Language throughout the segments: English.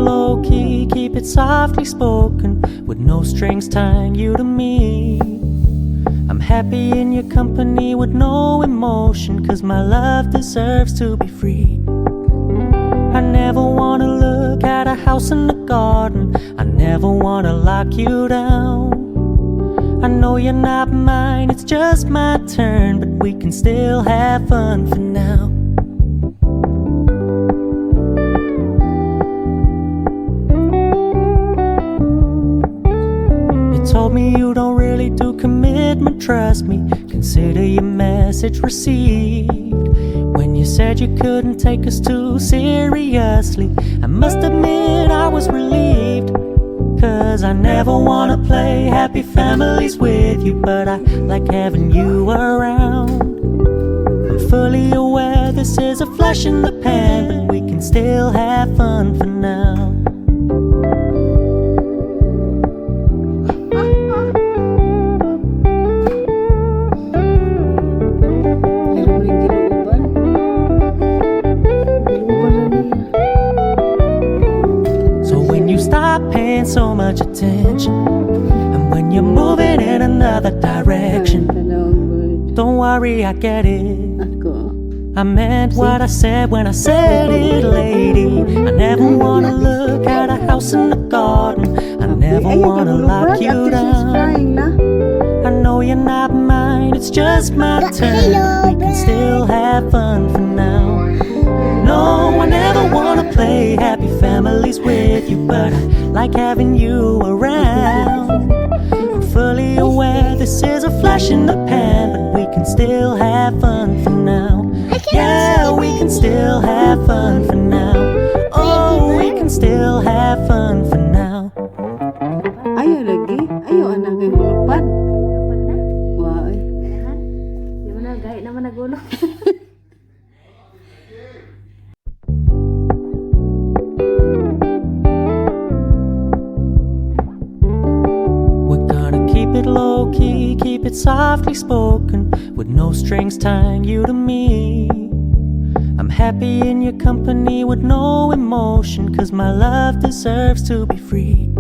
low key, keep it softly spoken, with no strings tying you to me. I'm happy in your company with no emotion, 'cause my love deserves to be free. I never wanna look at a house in the garden, I never wanna lock you down. I know you're not mine, it's just my turn, but we can still have fun for now. You told me you don't really do commitment, trust me, consider your message received. When you said you couldn't take us too seriously, I must admit I was relieved. 'Cause I never wanna play happy families with you, but I like having you around. I'm fully aware this is a flash in the pan, but we can still have fun for now. Stop paying so much attention, and when you're moving in another direction, don't worry, I get it. I meant what I said when I said it, lady. I never wanna look at a house in the garden, I never wanna lock you down. I know you're not mine, it's just my turn, we can still have fun for now. No, I never wanna play happy families with you, but I like having you around. I'm fully aware this is a flash in the pan, but we can still have fun for now. Yeah, we can still have fun for now. Oh, we can still have fun for now. Ayo lagi, ayo anak yang melupad. Lupad na? Wah, Di mo na, gaya naman nagulo. Keep it low key, keep it softly spoken, with no strings tying you to me. I'm happy in your company with no emotion, 'cause my love deserves to be free.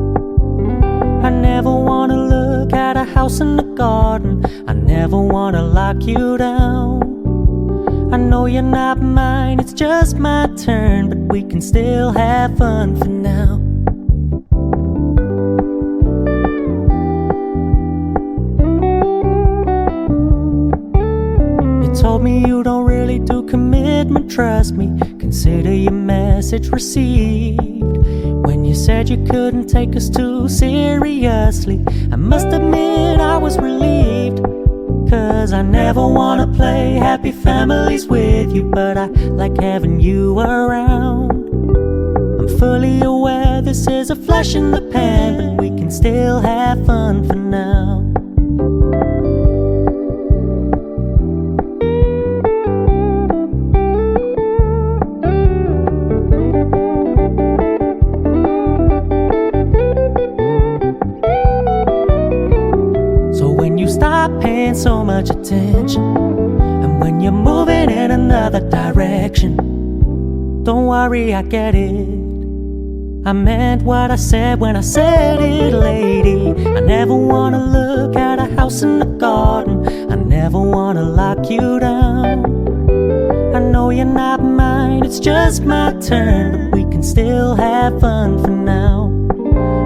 I never wanna look at a house in the garden, I never wanna lock you down. I know you're not mine, it's just my turn, but we can still have fun for now. Told me you don't really do commitment, trust me, consider your message received. When you said you couldn't take us too seriously, I must admit I was relieved. 'Cause I never wanna play happy families with you, but I like having you around. I'm fully aware this is a flash in the pan, but we can still have fun for now. Stop paying so much attention, and when you're moving in another direction, don't worry, I get it. I meant what I said when I said it, lady. I never wanna look at a house in the garden, I never wanna lock you down. I know you're not mine, it's just my turn, but we can still have fun for now.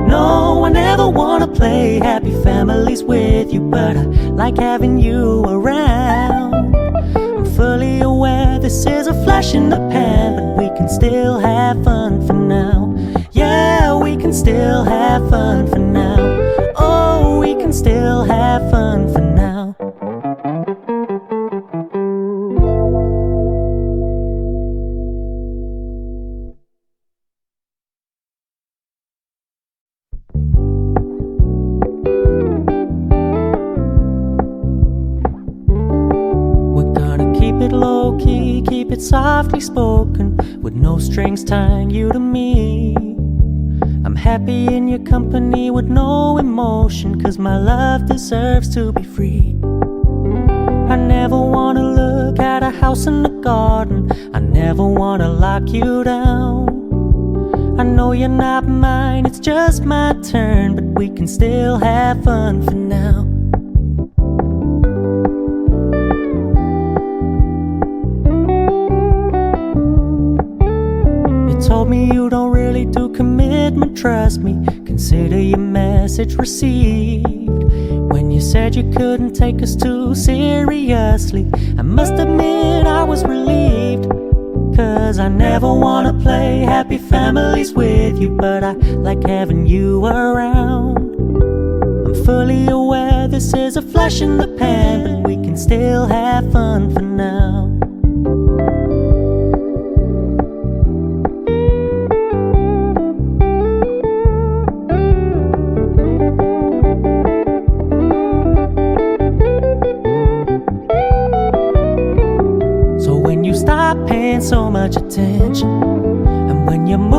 No, I never wanna play happy families with you, but I like having you around. I'm fully aware this is a flash in the pan, but we can still have fun for now. Yeah, we can still have fun for now. Oh, we can still have fun for now. Keep it low key, keep it softly spoken, with no strings tying you to me. I'm happy in your company with no emotion, 'cause my love deserves to be free. I never wanna look at a house in the garden, I never wanna lock you down. I know you're not mine, it's just my turn, but we can still have fun for now. You told me you don't really do commitment, trust me, consider your message received. When you said you couldn't take us too seriously, I must admit I was relieved. 'Cause I never wanna play happy families with you, but I like having you around. I'm fully aware this is a flash in the pan, but we can still have fun for now. So when you stop paying so much attention, and when you move